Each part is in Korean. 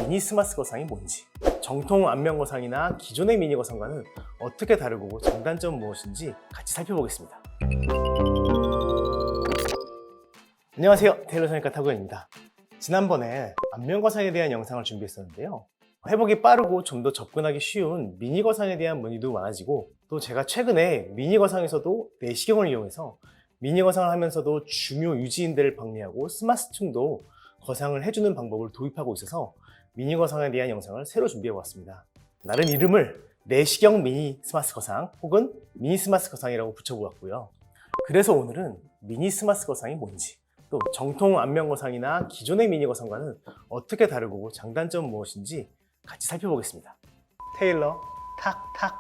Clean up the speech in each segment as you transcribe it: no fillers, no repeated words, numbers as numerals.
미니 스마스 거상이 뭔지, 정통 안면 거상이나 기존의 미니 거상과는 어떻게 다르고 장단점은 무엇인지 같이 살펴보겠습니다. 안녕하세요, 테일러 성형외과 타구현입니다. 지난번에 안면 거상에 대한 영상을 준비했었는데요. 회복이 빠르고 좀 더 접근하기 쉬운 미니 거상에 대한 문의도 많아지고, 또 제가 최근에 미니 거상에서도 내시경을 이용해서 미니 거상을 하면서도 중요 유지인대를 박리하고 스마스층도 거상을 해주는 방법을 도입하고 있어서 미니 거상에 대한 영상을 새로 준비해 보았습니다. 나름 이름을 내시경 미니 스마스 거상 혹은 미니 스마스 거상이라고 붙여보았고요. 그래서 오늘은 미니 스마스 거상이 뭔지, 또 정통 안면 거상이나 기존의 미니 거상과는 어떻게 다르고 장단점은 무엇인지 같이 살펴보겠습니다. 테일러 탁탁.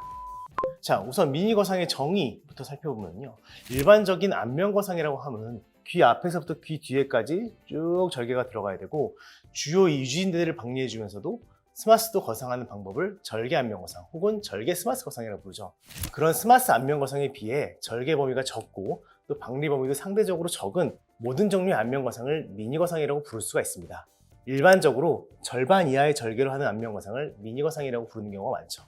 자, 우선 미니 거상의 정의부터 살펴보면요, 일반적인 안면 거상이라고 하면 귀 앞에서부터 귀 뒤에까지 쭉 절개가 들어가야 되고, 주요 유지인대를 박리해 주면서도 스마스도 거상하는 방법을 절개 안면 거상 혹은 절개 스마스 거상이라고 부르죠. 그런 스마스 안면 거상에 비해 절개 범위가 적고 또 박리 범위도 상대적으로 적은 모든 종류의 안면 거상을 미니 거상이라고 부를 수가 있습니다. 일반적으로 절반 이하의 절개로 하는 안면 거상을 미니 거상이라고 부르는 경우가 많죠.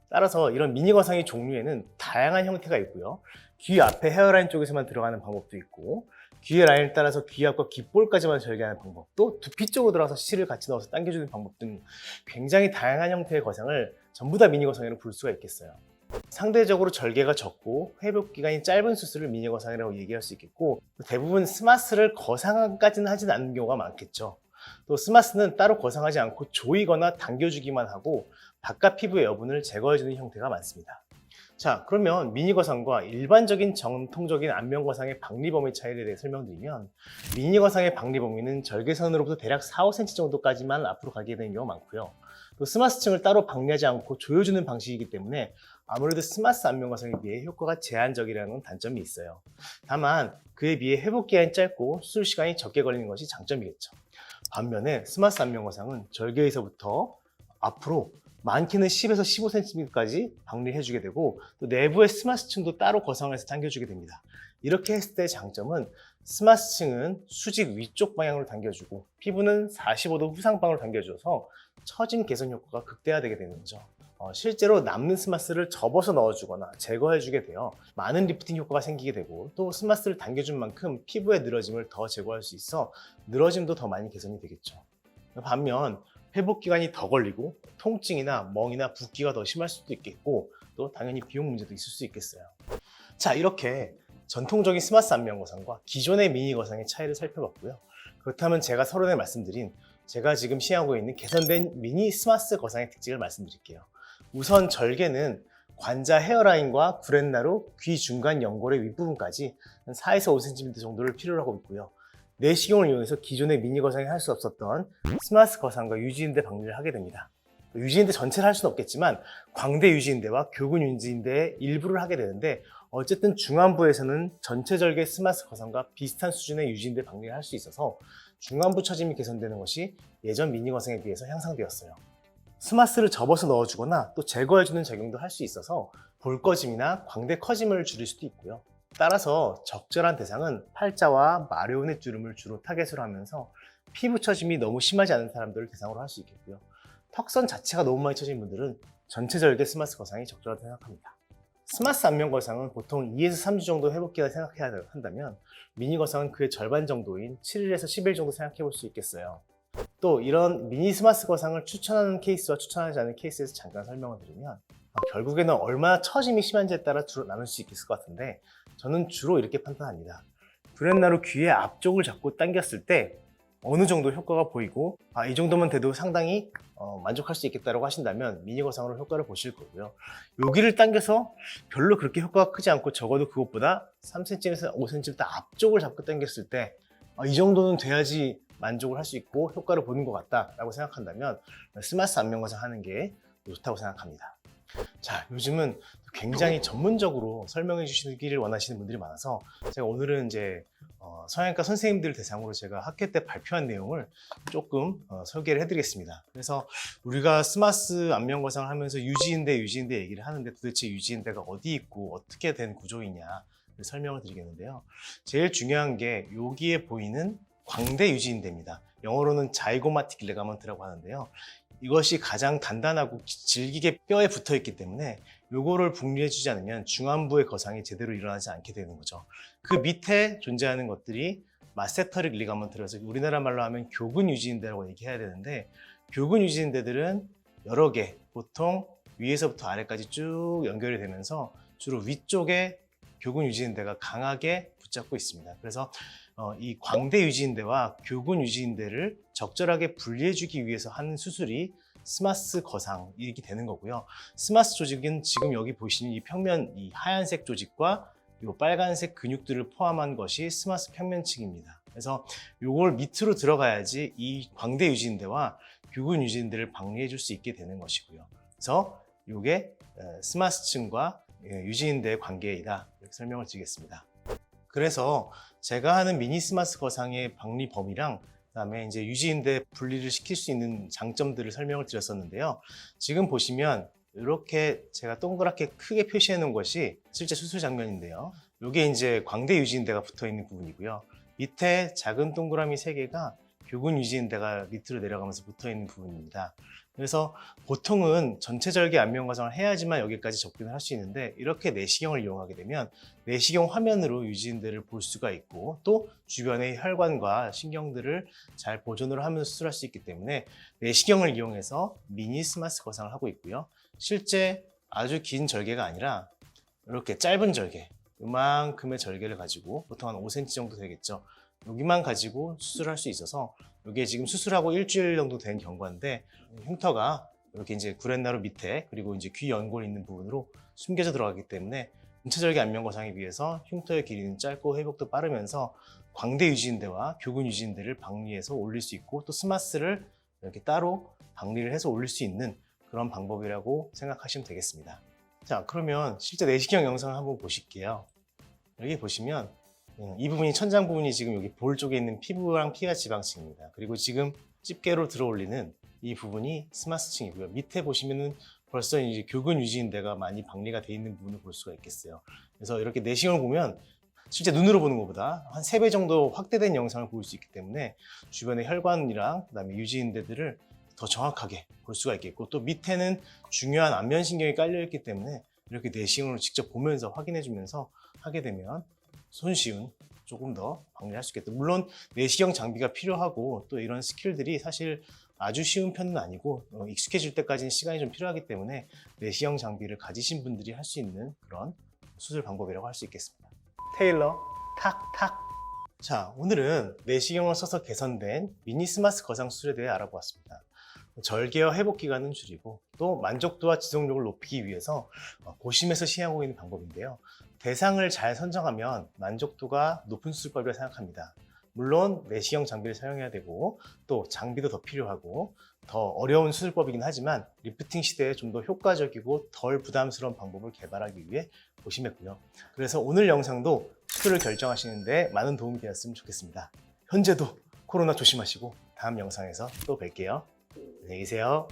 따라서 이런 미니 거상의 종류에는 다양한 형태가 있고요. 귀 앞에 헤어라인 쪽에서만 들어가는 방법도 있고, 귀의 라인을 따라서 귀 앞과 귓볼까지만 절개하는 방법, 또 두피 쪽으로 들어가서 실을 같이 넣어서 당겨주는 방법 등 굉장히 다양한 형태의 거상을 전부 다 미니 거상이라고 부를 수가 있겠어요. 상대적으로 절개가 적고 회복 기간이 짧은 수술을 미니 거상이라고 얘기할 수 있겠고, 대부분 스마스를 거상까지는 하진 않는 경우가 많겠죠. 또 스마스는 따로 거상하지 않고 조이거나 당겨주기만 하고 바깥 피부의 여분을 제거해주는 형태가 많습니다. 자, 그러면 미니 거상과 일반적인 정통적인 안면 거상의 박리 범위 차이에 대해 설명드리면, 미니 거상의 박리 범위는 절개선으로부터 대략 4-5cm 정도까지만 앞으로 가게 되는 경우가 많고요. 또 스마스층을 따로 박리하지 않고 조여주는 방식이기 때문에 아무래도 스마스 안면 거상에 비해 효과가 제한적이라는 단점이 있어요. 다만 그에 비해 회복 기간이 짧고 수술 시간이 적게 걸리는 것이 장점이겠죠. 반면에 스마스 안면 거상은 절개에서부터 앞으로 많게는 10에서 15cm까지 박리해주게 되고, 또 내부의 스마스층도 따로 거상해서 당겨주게 됩니다. 이렇게 했을 때의 장점은 스마스층은 수직 위쪽 방향으로 당겨주고 피부는 45도 후상방으로 당겨줘서 처짐 개선 효과가 극대화되게 되는 거죠. 실제로 남는 스마스를 접어서 넣어주거나 제거해주게 되어 많은 리프팅 효과가 생기게 되고, 또 스마스를 당겨준 만큼 피부의 늘어짐을 더 제거할 수 있어 늘어짐도 더 많이 개선이 되겠죠. 반면 회복 기간이 더 걸리고 통증이나 멍이나 붓기가 더 심할 수도 있겠고, 또 당연히 비용 문제도 있을 수 있겠어요. 자, 이렇게 전통적인 스마스 안면 거상과 기존의 미니 거상의 차이를 살펴봤고요. 그렇다면 제가 서론에 말씀드린 제가 지금 시행하고 있는 개선된 미니 스마스 거상의 특징을 말씀드릴게요. 우선 절개는 관자 헤어라인과 구렛나루, 귀 중간 연골의 윗부분까지 4에서 5cm 정도를 필요로 하고 있고요. 내시경을 이용해서 기존의 미니 거상이 할 수 없었던 스마스 거상과 유지인대 박리를 하게 됩니다. 유지인대 전체를 할 수는 없겠지만 광대 유지인대와 교근 유지인대의 일부를 하게 되는데, 어쨌든 중안부에서는 전체 절개 스마스 거상과 비슷한 수준의 유지인대 박리를 할 수 있어서 중안부 처짐이 개선되는 것이 예전 미니 거상에 비해서 향상되었어요. 스마스를 접어서 넣어주거나 또 제거해주는 작용도 할 수 있어서 볼꺼짐이나 광대 커짐을 줄일 수도 있고요. 따라서 적절한 대상은 팔자와 마르오넷 주름을 주로 타겟으로 하면서 피부 처짐이 너무 심하지 않은 사람들을 대상으로 할 수 있겠고요. 턱선 자체가 너무 많이 처진 분들은 전체 절개 스마스 거상이 적절하다고 생각합니다. 스마스 안면 거상은 보통 2에서 3주 정도 회복기간 생각해야 한다면, 미니 거상은 그의 절반 정도인 7일에서 10일 정도 생각해 볼 수 있겠어요. 또 이런 미니 스마스 거상을 추천하는 케이스와 추천하지 않는 케이스에서 잠깐 설명을 드리면, 결국에는 얼마나 처짐이 심한지에 따라 주로 나눌 수 있을 것 같은데, 저는 주로 이렇게 판단합니다. 구렛나루 귀의 앞쪽을 잡고 당겼을 때 어느 정도 효과가 보이고, 이 정도면 돼도 상당히 만족할 수 있겠다고 하신다면 미니 거상으로 효과를 보실 거고요. 여기를 당겨서 별로 그렇게 효과가 크지 않고 적어도 그것보다 3cm에서 5cm 앞쪽을 잡고 당겼을 때 이 정도는 돼야지 만족을 할 수 있고 효과를 보는 것 같다라고 생각한다면 스마스 안면 거상 하는 게 좋다고 생각합니다. 자, 요즘은 굉장히 전문적으로 설명해 주시기를 원하시는 분들이 많아서 제가 오늘은 이제 성형외과 선생님들 대상으로 제가 학회 때 발표한 내용을 조금 소개를 해드리겠습니다. 그래서 우리가 스마스 안면 거상을 하면서 유지인대 얘기를 하는데, 도대체 유지인대가 어디 있고 어떻게 된 구조이냐 설명을 드리겠는데요. 제일 중요한 게 여기에 보이는 광대 유지인대입니다. 영어로는 자이고마틱 리가먼트라고 하는데요. 이것이 가장 단단하고 질기게 뼈에 붙어 있기 때문에 요거를 분리해주지 않으면 중안부의 거상이 제대로 일어나지 않게 되는 거죠. 그 밑에 존재하는 것들이 마세터릭 리가먼트라서 우리나라 말로 하면 교근 유지인대라고 얘기해야 되는데, 교근 유지인대들은 여러 개, 보통 위에서부터 아래까지 쭉 연결이 되면서 주로 위쪽에 교근 유지인대가 강하게 붙잡고 있습니다. 그래서 이 광대 유지인대와 교근 유지인대를 적절하게 분리해주기 위해서 하는 수술이 스마스 거상이 되는 거고요. 스마스 조직은 지금 여기 보시는 이 평면, 이 하얀색 조직과 이 빨간색 근육들을 포함한 것이 스마스 평면층입니다. 그래서 이걸 밑으로 들어가야지 이 광대 유지인대와 교근 유지인대를 방리해 줄 수 있게 되는 것이고요. 그래서 이게 스마스층과 유지인대의 관계이다, 이렇게 설명을 드리겠습니다. 그래서 제가 하는 미니 스마스 거상의 방리 범위랑 그다음에 이제 유지인대 분리를 시킬 수 있는 장점들을 설명을 드렸었는데요. 지금 보시면 이렇게 제가 동그랗게 크게 표시해 놓은 것이 실제 수술 장면인데요. 이게 이제 광대 유지인대가 붙어 있는 부분이고요. 밑에 작은 동그라미 3개가 교근 유지인대가 밑으로 내려가면서 붙어 있는 부분입니다. 그래서 보통은 전체 절개 안면 과정을 해야지만 여기까지 접근을 할 수 있는데, 이렇게 내시경을 이용하게 되면 내시경 화면으로 유지인대를 볼 수가 있고 또 주변의 혈관과 신경들을 잘 보존을 하면서 수술할 수 있기 때문에 내시경을 이용해서 미니 스마스 거상을 하고 있고요. 실제 아주 긴 절개가 아니라 이렇게 짧은 절개, 이만큼의 절개를 가지고 보통 한 5cm 정도 되겠죠. 여기만 가지고 수술할 수 있어서, 이게 지금 수술하고 일주일 정도 된 경과인데 흉터가 이렇게 이제 구렛나루 밑에 그리고 이제 귀 연골 있는 부분으로 숨겨져 들어가기 때문에 전체절개 안면 거상에 비해서 흉터의 길이는 짧고 회복도 빠르면서 광대 유지인대와 교근 유지인대를 방리해서 올릴 수 있고 또 스마스를 이렇게 따로 방리를 해서 올릴 수 있는 그런 방법이라고 생각하시면 되겠습니다. 자, 그러면 실제 내시경 영상을 한번 보실게요. 여기 보시면 이 부분이 천장 부분이 지금 여기 볼 쪽에 있는 피부랑 피하 지방층입니다. 그리고 지금 집게로 들어 올리는 이 부분이 스마스층이고요. 밑에 보시면은 벌써 이제 교근 유지인대가 많이 방리가 돼 있는 부분을 볼 수가 있겠어요. 그래서 이렇게 내시경을 보면 실제 눈으로 보는 것보다 한 3배 정도 확대된 영상을 볼 수 있기 때문에 주변의 혈관이랑 그다음에 유지인대들을 더 정확하게 볼 수가 있겠고, 또 밑에는 중요한 안면신경이 깔려 있기 때문에 이렇게 내시경으로 직접 보면서 확인해 주면서 하게 되면 손쉬운, 조금 더 방리할 수 있겠다. 물론 내시경 장비가 필요하고 또 이런 스킬들이 사실 아주 쉬운 편은 아니고 익숙해질 때까지는 시간이 좀 필요하기 때문에 내시경 장비를 가지신 분들이 할 수 있는 그런 수술 방법이라고 할 수 있겠습니다. 테일러 탁탁. 자, 오늘은 내시경을 써서 개선된 미니 스마스 거상 수술에 대해 알아보았습니다. 절개와 회복 기간은 줄이고 또 만족도와 지속력을 높이기 위해서 고심해서 시행하고 있는 방법인데요. 대상을 잘 선정하면 만족도가 높은 수술법이라고 생각합니다. 물론 내시경 장비를 사용해야 되고 또 장비도 더 필요하고 더 어려운 수술법이긴 하지만 리프팅 시대에 좀 더 효과적이고 덜 부담스러운 방법을 개발하기 위해 고심했고요. 그래서 오늘 영상도 수술을 결정하시는데 많은 도움이 되었으면 좋겠습니다. 현재도 코로나 조심하시고 다음 영상에서 또 뵐게요. 안녕히 계세요.